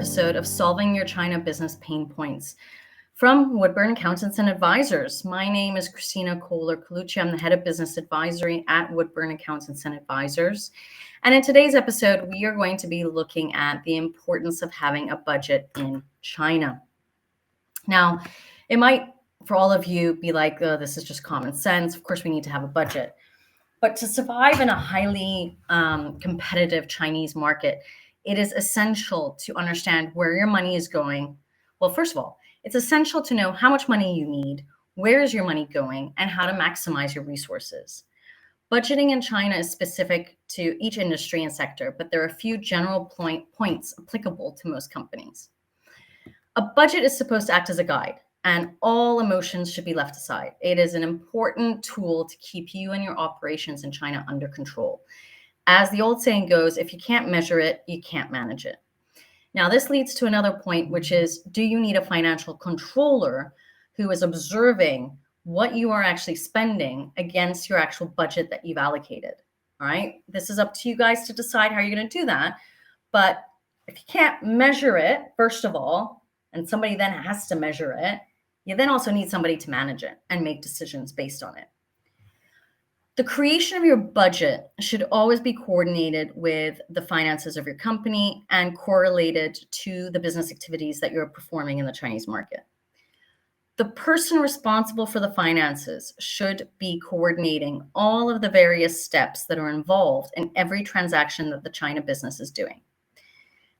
episode of Solving Your China Business Pain Points from Woodburn Accountants and Advisors. My name is Christina Kohler-Colucci. I'm the head of business advisory at Woodburn Accountants and Advisors. And in today's episode, we are going to be looking at the importance of having a budget in China. Now, it might, for all of you, be like, oh, this is just common sense. Of course, we need to have a budget. But to survive in a highly competitive Chinese market, it is essential to understand where your money is going. Well, first of all, it's essential to know how much money you need, where is your money going, and how to maximize your resources. Budgeting in China is specific to each industry and sector, but there are a few general points applicable to most companies. A budget is supposed to act as a guide, and all emotions should be left aside. It is an important tool to keep you and your operations in China under control. As the old saying goes, if you can't measure it, you can't manage it. Now, this leads to another point, which is, do you need a financial controller who is observing what you are actually spending against your actual budget that you've allocated? All right. This is up to you guys to decide how you're going to do that. But if you can't measure it, first of all, and somebody then has to measure it, you then also need somebody to manage it and make decisions based on it. The creation of your budget should always be coordinated with the finances of your company and correlated to the business activities that you're performing in the Chinese market. The person responsible for the finances should be coordinating all of the various steps that are involved in every transaction that the China business is doing.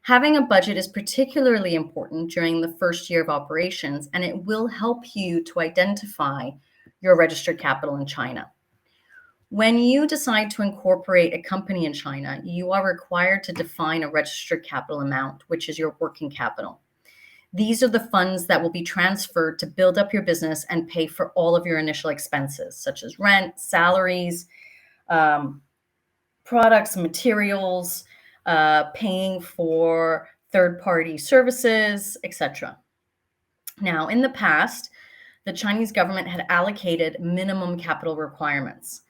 Having a budget is particularly important during the first year of operations, and it will help you to identify your registered capital in China. When you decide to incorporate a company in China, you are required to define a registered capital amount, which is your working capital. These are the funds that will be transferred to build up your business and pay for all of your initial expenses, such as rent, salaries, products, materials, paying for third-party services, etc. Now, in the past, the Chinese government had allocated minimum capital requirements.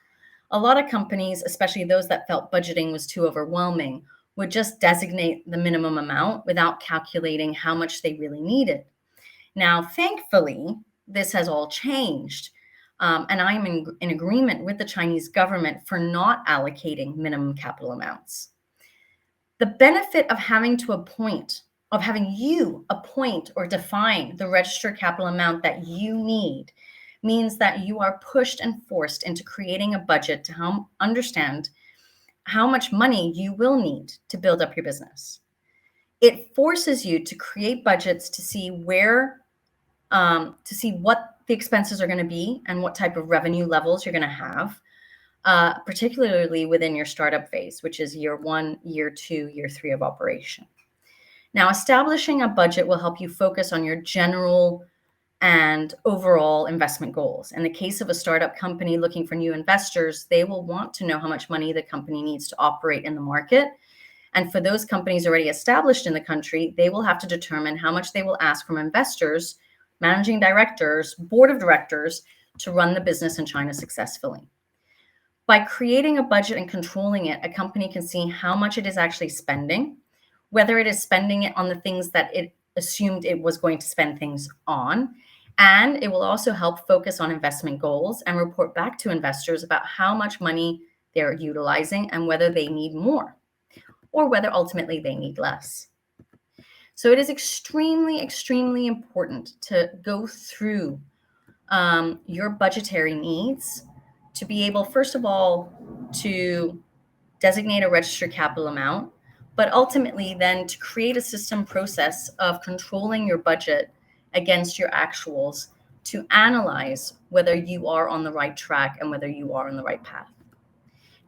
A lot of companies, especially those that felt budgeting was too overwhelming, would just designate the minimum amount without calculating how much they really needed. Now, thankfully, this has all changed. And I am in agreement with the Chinese government for not allocating minimum capital amounts. The benefit of having you appoint or define the registered capital amount that you need means that you are pushed and forced into creating a budget to understand how much money you will need to build up your business. It forces you to create budgets to see what the expenses are going to be and what type of revenue levels you're going to have, particularly within your startup phase, which is year 1, year 2, year 3 of operation. Now, establishing a budget will help you focus on your general and overall investment goals. In the case of a startup company looking for new investors, they will want to know how much money the company needs to operate in the market. And for those companies already established in the country, they will have to determine how much they will ask from investors, managing directors, board of directors to run the business in China successfully. By creating a budget and controlling it, a company can see how much it is actually spending, whether it is spending it on the things that it assumed it was going to spend things on. And it will also help focus on investment goals and report back to investors about how much money they're utilizing and whether they need more or whether ultimately they need less. So it is extremely, extremely important to go through your budgetary needs to be able, first of all, to designate a registered capital amount, but ultimately then to create a system process of controlling your budget against your actuals to analyze whether you are on the right track and whether you are on the right path.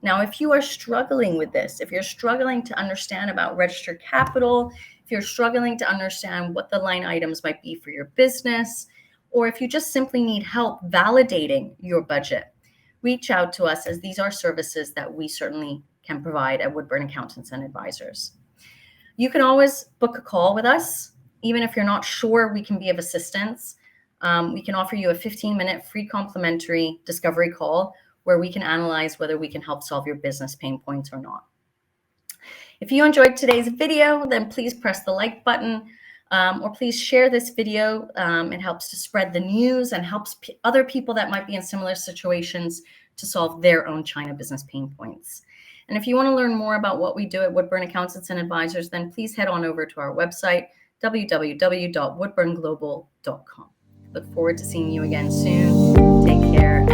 Now, if you are struggling with this, if you're struggling to understand about registered capital, if you're struggling to understand what the line items might be for your business, or if you just simply need help validating your budget, reach out to us, as these are services that we certainly can provide at Woodburn Accountants and Advisors. You can always book a call with us. Even if you're not sure we can be of assistance, we can offer you a 15-minute free complimentary discovery call where we can analyze whether we can help solve your business pain points or not. If you enjoyed today's video, then please press the like button, or please share this video. It helps to spread the news and helps other people that might be in similar situations to solve their own China business pain points. And if you want to learn more about what we do at Woodburn Accountants and Advisors, then please head on over to our website, www.woodburnglobal.com. Look forward to seeing you again soon. Take care and